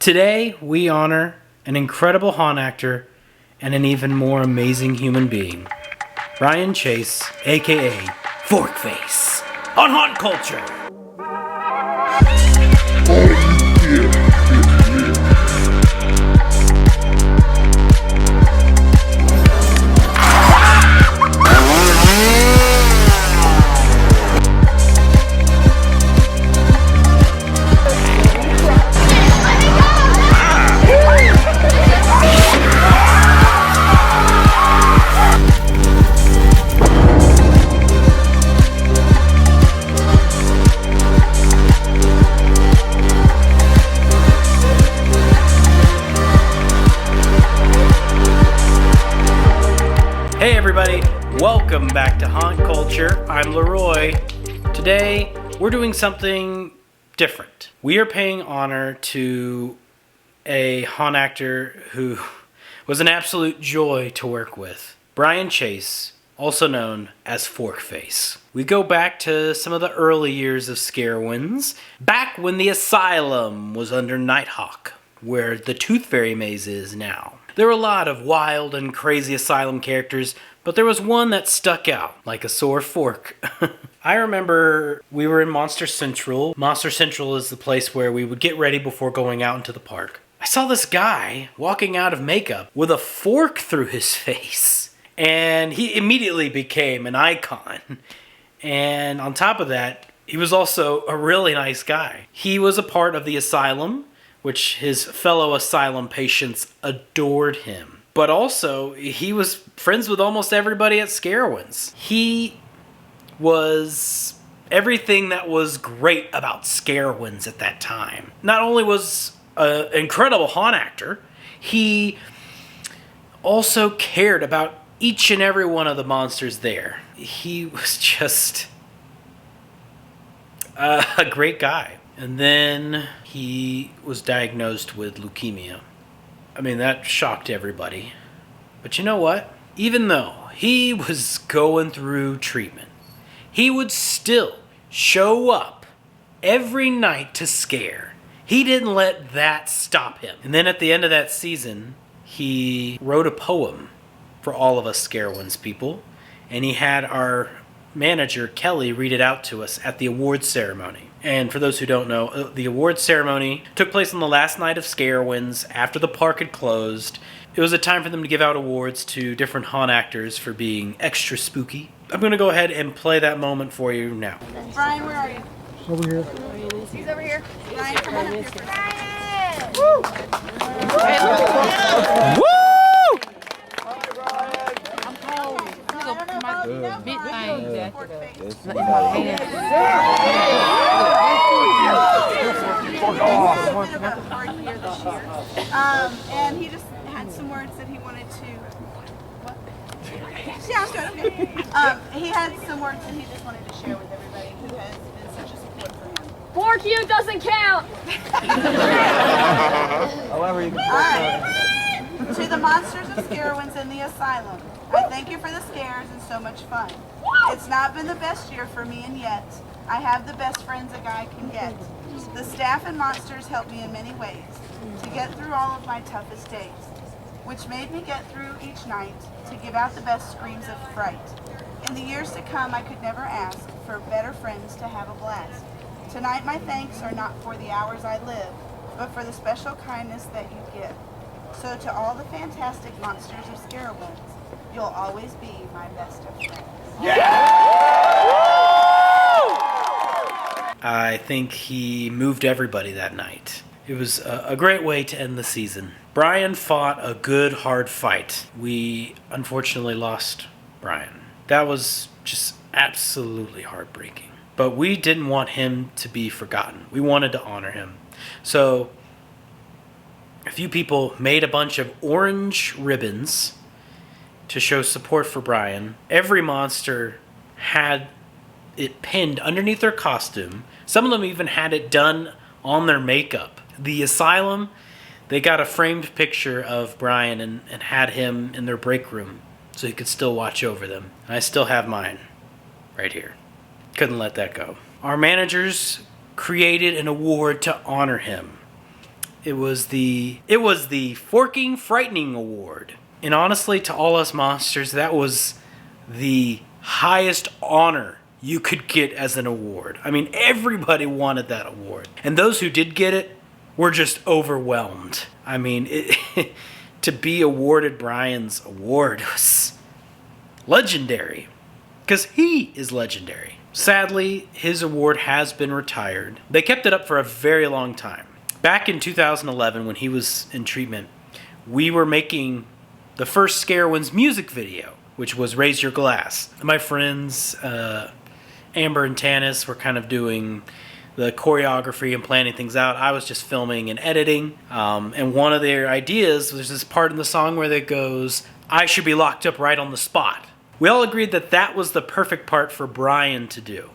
Today, we honor an incredible haunt actor and an even more amazing human being, Brian Chase, AKA Forkface, on Haunt Culture. Hey everybody, welcome back to Haunt Culture. I'm Leroy. Today, we're doing something different. We are paying honor to a haunt actor who was an absolute joy to work with. Brian Chase, also known as Forkface. We go back to some of the early years of Scarowinds, back when the Asylum was under Nighthawk, where the Tooth Fairy Maze is now. There were a lot of wild and crazy Asylum characters, but there was one that stuck out like a sore fork. I remember we were in Monster Central. Monster Central is the place where we would get ready before going out into the park. I saw this guy walking out of makeup with a fork through his face, and he immediately became an icon. And on top of that, he was also a really nice guy. He was a part of the Asylum, which his fellow Asylum patients adored him. But also, he was friends with almost everybody at Scarowinds. He was everything that was great about Scarowinds at that time. Not only was an incredible haunt actor, he also cared about each and every one of the monsters there. He was just a great guy. And then he was diagnosed with leukemia. I mean, that shocked everybody. But you know what? Even though he was going through treatment, he would still show up every night to scare. He didn't let that stop him. And then at the end of that season, he wrote a poem for all of us Scarowinds people. And he had our manager, Kelly, read it out to us at the awards ceremony. And for those who don't know, the awards ceremony took place on the last night of Scarowinds after the park had closed. It was a time for them to give out awards to different haunt actors for being extra spooky. I'm going to go ahead and play that moment for you now. Brian, where are you? Over here. He's over here. Brian, come on up here. Brian! Woo! And he just had some words that he wanted to. What? Yeah, I'm good. Okay. He had some words that he just wanted to share with everybody who has been such a support for him. Fork you doesn't count. However, you can. All right. To the monsters of Scarowinds in the Asylum, I thank you for the scares and so much fun. It's not been the best year for me, and yet I have the best friends a guy can get. The staff and monsters helped me in many ways to get through all of my toughest days, which made me get through each night to give out the best screams of fright. In the years to come, I could never ask for better friends to have a blast. Tonight, my thanks are not for the hours I live, but for the special kindness that you give. So to all the fantastic monsters of Scarowinds, you'll always be my best of friends. I think he moved everybody that night. It was a great way to end the season. Brian fought a good, hard fight. We unfortunately lost Brian. That was just absolutely heartbreaking. But we didn't want him to be forgotten. We wanted to honor him. So a few people made a bunch of orange ribbons to show support for Brian. Every monster had it pinned underneath their costume. Some of them even had it done on their makeup. The Asylum, they got a framed picture of Brian and had him in their break room so he could still watch over them. And I still have mine right here. Couldn't let that go. Our managers created an award to honor him. It was the Forking Frightening Award. And honestly, to all us monsters, that was the highest honor you could get as an award. I mean, everybody wanted that award. And those who did get it were just overwhelmed. I mean, to be awarded Brian's award was legendary. Because he is legendary. Sadly, his award has been retired. They kept it up for a very long time. Back in 2011, when he was in treatment, we were making the first Scarowinds music video, which was Raise Your Glass. My friends, Amber and Tanis, were kind of doing the choreography and planning things out. I was just filming and editing. And one of their ideas was this part in the song where it goes, "I should be locked up right on the spot." We all agreed that that was the perfect part for Brian to do,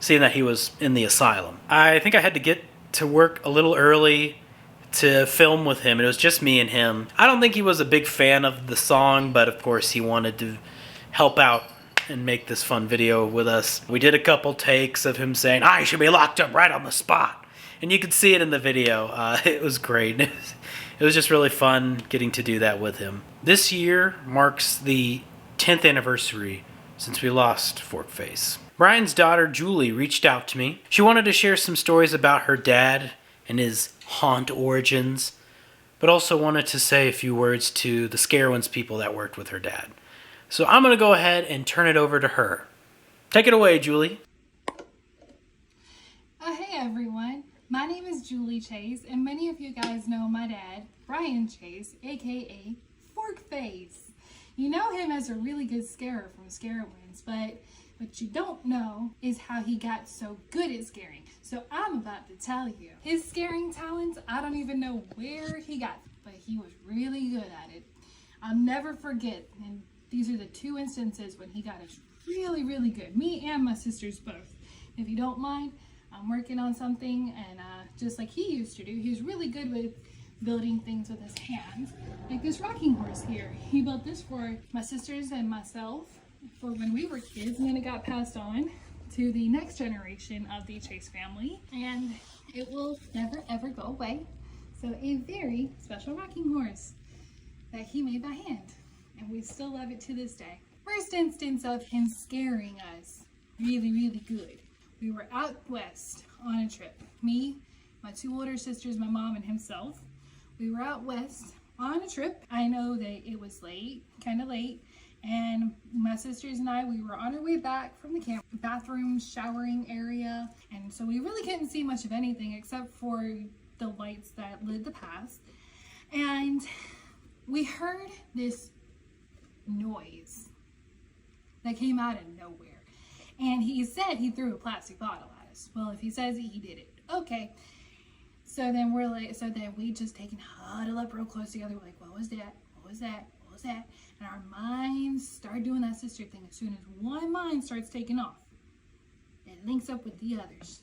seeing that he was in the asylum. I think I had to get to work a little early to film with him. It was just me and him. I don't think he was a big fan of the song, but of course he wanted to help out and make this fun video with us. We did a couple takes of him saying, "I should be locked up right on the spot." And you could see it in the video. It was great. It was just really fun getting to do that with him. This year marks the 10th anniversary since we lost Forkface. Brian's daughter, Julie, reached out to me. She wanted to share some stories about her dad and his haunt origins, but also wanted to say a few words to the Scarowinds people that worked with her dad. So I'm going to go ahead and turn it over to her. Take it away, Julie. Hey everyone, my name is Julie Chase, and many of you guys know my dad, Brian Chase, aka Forkface. You know him as a really good scarer from Scarowinds, but what you don't know is how he got so good at scaring. So I'm about to tell you. His scaring talents, I don't even know where he got, but he was really good at it. I'll never forget, and these are the two instances when he got us really, really good. Me and my sisters both. If you don't mind, I'm working on something, and just like he used to do, he was really good with building things with his hands, like this rocking horse here. He built this for my sisters and myself for when we were kids, and then it got passed on to the next generation of the Chase family, and it will never ever go away. So a very special rocking horse that he made by hand, and we still love it to this day. First instance of him scaring us really, really good. We were out west on a trip. Me, my two older sisters, my mom, and himself. We were out west on a trip. I know that it was late, kind of late, and my sisters and I, we were on our way back from the camp, bathroom, showering area, and so we really couldn't see much of anything except for the lights that lit the path. And we heard this noise that came out of nowhere. And he said he threw a plastic bottle at us. Well, if he says it, he did it. Okay. So then we just huddle up real close together. We're like, what was that? What was that? What was that? And our minds start doing that sister thing. As soon as one mind starts taking off, it links up with the others.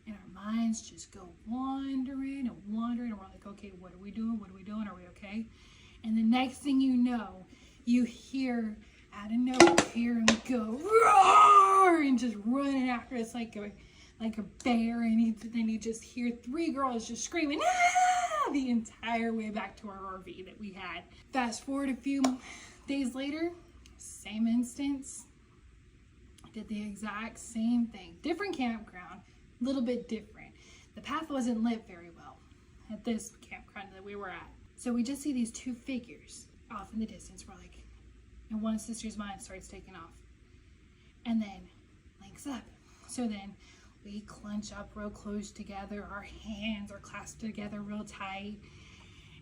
And our minds just go wandering and wandering. And we're like, okay, what are we doing? What are we doing? Are we okay? And the next thing you know, you hear out of nowhere, hear him go roar and just running after us like a bear, and then you just hear three girls just screaming ah! The entire way back to our RV that we had. Fast forward a few days later, same instance, did the exact same thing. Different campground, a little bit different. The path wasn't lit very well at this campground that we were at. So we just see these two figures off in the distance. We're like, and one sister's mind starts taking off. And then links up. So then we clench up real close together. Our hands are clasped together real tight.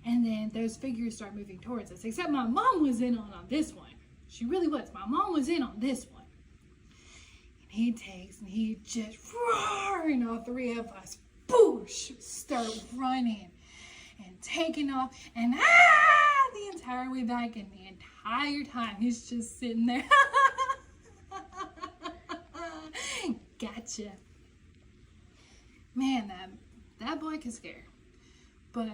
And then those figures start moving towards us. Except my mom was in on this one. She really was. My mom was in on this one. And he takes and he just roar, and all three of us, boosh, start running and taking off. And the entire way back, and the entire time he's just sitting there. Gotcha. Man, that boy can scare. But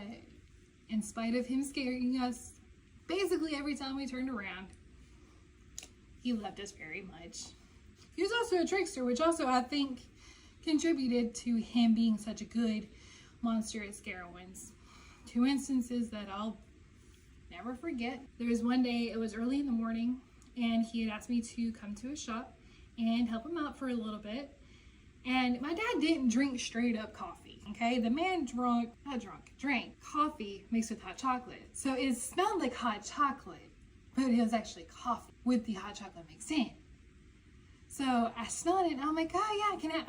in spite of him scaring us basically every time we turned around, he loved us very much. He was also a trickster, which also I think contributed to him being such a good monster at Scarowinds. 2 instances that I'll never forget. There was one day, it was early in the morning, and he had asked me to come to his shop and help him out for a little bit. And my dad didn't drink straight up coffee, okay? The man drank coffee mixed with hot chocolate. So it smelled like hot chocolate, but it was actually coffee with the hot chocolate mixed in. So I smelled it and I'm like, oh yeah, can I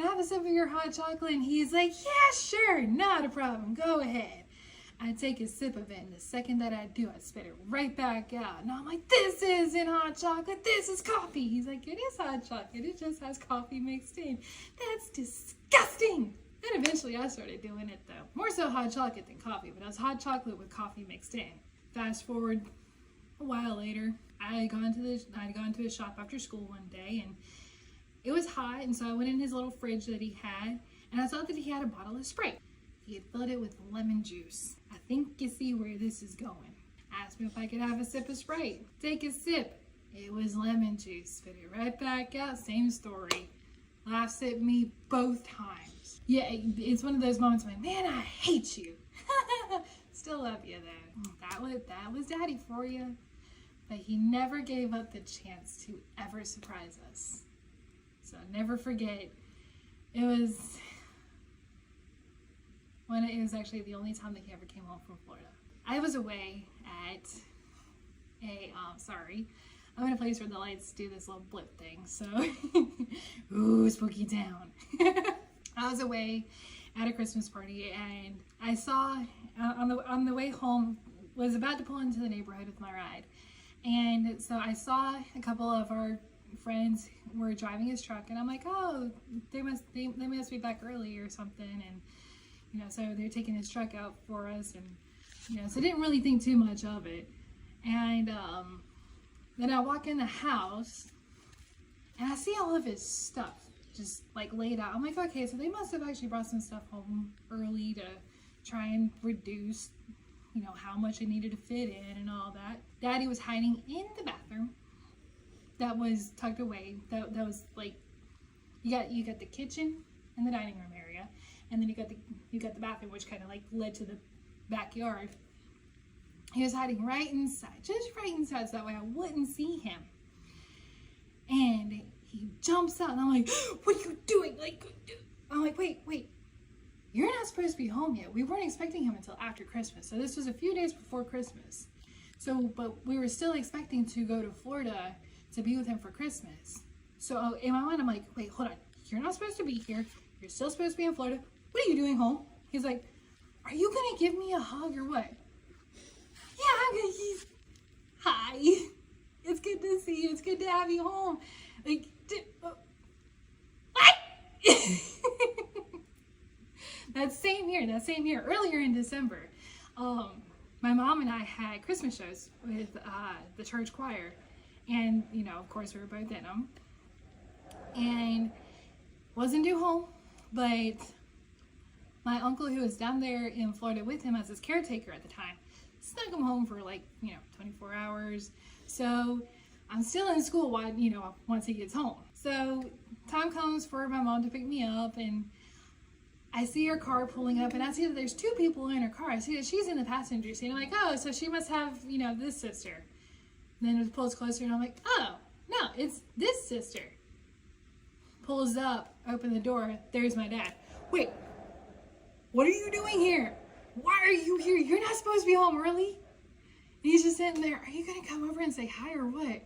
have a sip of your hot chocolate? And he's like, yeah, sure, not a problem, go ahead. I take a sip of it, and the second that I do, I spit it right back out. And I'm like, this isn't hot chocolate, this is coffee. He's like, it is hot chocolate, it just has coffee mixed in. That's disgusting. And eventually I started doing it though. More so hot chocolate than coffee, but it was hot chocolate with coffee mixed in. Fast forward a while later, I had gone to his shop after school one day, and it was hot, and so I went in his little fridge that he had, and I saw that he had a bottle of Sprite. He had filled it with lemon juice. I think you see where this is going. Asked me if I could have a sip of Sprite. Take a sip. It was lemon juice. Spit it right back out. Same story. Laughs at me both times. Yeah, it's one of those moments I'm like, man, I hate you. Still love you though. That was Daddy for you. But he never gave up the chance to ever surprise us. So never forget, it was actually the only time that he ever came home from Florida. I was away at I'm in a place where the lights do this little blip thing, so ooh, spooky town. I was away at a Christmas party, and I saw on the way home, was about to pull into the neighborhood with my ride, and so I saw a couple of our friends were driving his truck, and I'm like, oh, they must be back early or something, and so they're taking his truck out for us, and so I didn't really think too much of it. And then I walk in the house and I see all of his stuff just like laid out. I'm like, okay, so they must have actually brought some stuff home early to try and reduce how much it needed to fit in and all that. Daddy was hiding in the bathroom that was tucked away. That was like, you got the kitchen and the dining room area, and then you got the bathroom, which kind of like led to the backyard. He was hiding right inside, just right inside, so that way I wouldn't see him. And he jumps out, and I'm like, what are you doing? I'm like, wait, you're not supposed to be home yet. We weren't expecting him until after Christmas, so this was a few days before Christmas. So, but we were still expecting to go to Florida to be with him for Christmas. So in my mind, I'm like, wait, hold on. You're not supposed to be here. You're still supposed to be in Florida. What are you doing home? He's like, are you going to give me a hug or what? Yeah, I'm going to. Hi. It's good to see you. It's good to have you home. What? That same year, earlier in December, my mom and I had Christmas shows with the church choir. And, of course, we were both in them. And wasn't due home, but my uncle, who was down there in Florida with him as his caretaker at the time, snuck him home for 24 hours. So I'm still in school once he gets home. So time comes for my mom to pick me up, and I see her car pulling up, and I see that there's 2 people in her car. I see that she's in the passenger seat. I'm like, oh, so she must have, this sister. And then it pulls closer, and I'm like, oh, no, it's this sister. Pulls up, open the door, there's my dad. Wait, what are you doing here? Why are you here? You're not supposed to be home early. And he's just sitting there. Are you going to come over and say hi or what?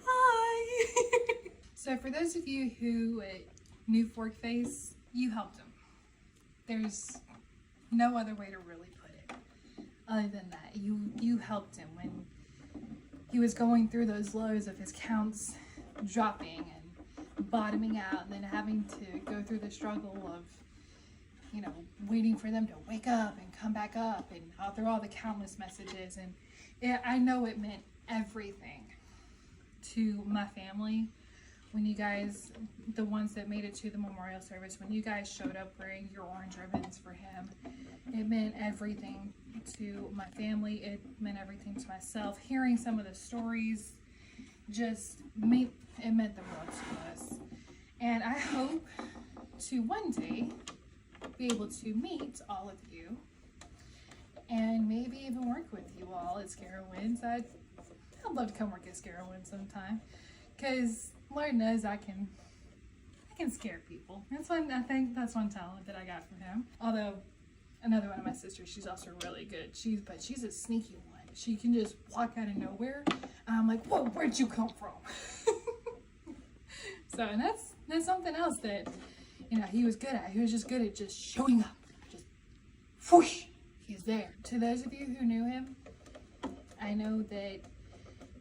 Hi. So for those of you who knew Forkface, you helped him. There's no other way to really put it other than that. You helped him when he was going through those lows of his counts dropping and bottoming out, and then having to go through the struggle of waiting for them to wake up and come back up, and through all the countless messages. And I know it meant everything to my family when you guys, the ones that made it to the memorial service, when you guys showed up wearing your orange ribbons for him. It meant everything to my family. It meant everything to myself. Hearing some of the stories it meant the world to us. And I hope to one day be able to meet all of you and maybe even work with you all at Scarowinds. I'd love to come work at Scarowinds sometime, because Lord knows I can scare people. I think that's one talent that I got from him. Although another one of my sisters, she's also really good. But she's a sneaky one. She can just walk out of nowhere, and I'm like, whoa, where'd you come from? So, and that's something else that, he was good at. He was just good at just showing up. Just whoosh, he's there. To those of you who knew him, I know that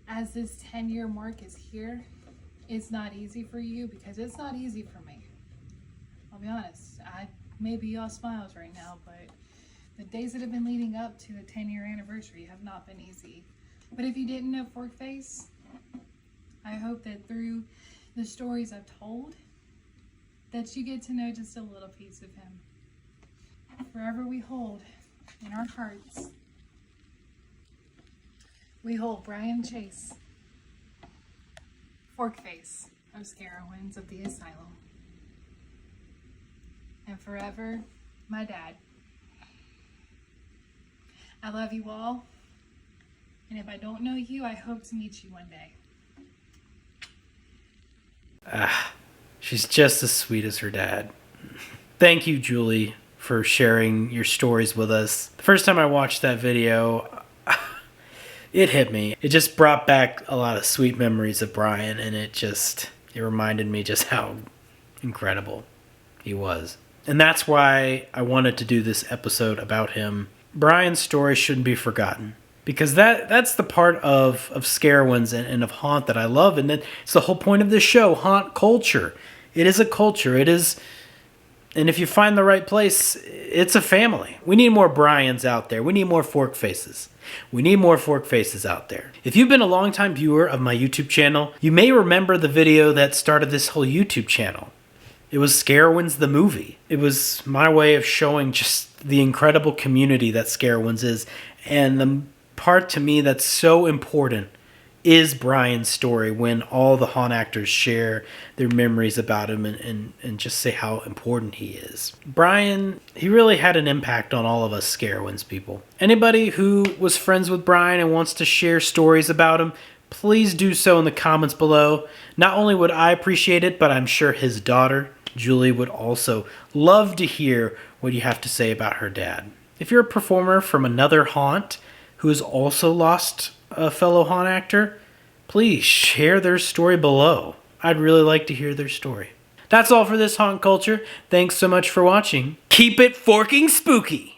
as this 10-year mark is here, it's not easy for you, because it's not easy for me. I'll be honest. I may be all smiles right now, but the days that have been leading up to the 10-year anniversary have not been easy. But if you didn't know Forkface, I hope that through the stories I've told, that you get to know just a little piece of him. Forever we hold in our hearts, we hold Brian Chase, Forkface of Scarowinds of the Asylum. And forever, my dad. I love you all. And if I don't know you, I hope to meet you one day. She's just as sweet as her dad. Thank you, Julie, for sharing your stories with us. The first time I watched that video, it hit me. It just brought back a lot of sweet memories of Brian, and it reminded me just how incredible he was. And that's why I wanted to do this episode about him. Brian's story shouldn't be forgotten, because that's the part of Scarowinds and of Haunt that I love, and it's the whole point of this show, Haunt culture. It is a culture. It is, and if you find the right place, it's a family. We need more Brians out there. We need more Forkfaces. We need more Forkfaces out there. If you've been a longtime viewer of my YouTube channel, you may remember the video that started this whole YouTube channel. It was Scarowinds The Movie. It was my way of showing just the incredible community that Scarowinds is. And the part to me that's so important is Brian's story, when all the Haunt actors share their memories about him and just say how important he is. Brian, he really had an impact on all of us Scarowinds people. Anybody who was friends with Brian and wants to share stories about him, please do so in the comments below. Not only would I appreciate it, but I'm sure his daughter, Julie, would also love to hear what you have to say about her dad. If you're a performer from another Haunt who has also lost a fellow Haunt actor, please share their story below. I'd really like to hear their story. That's all for this Haunt Culture. Thanks so much for watching. Keep it forking spooky!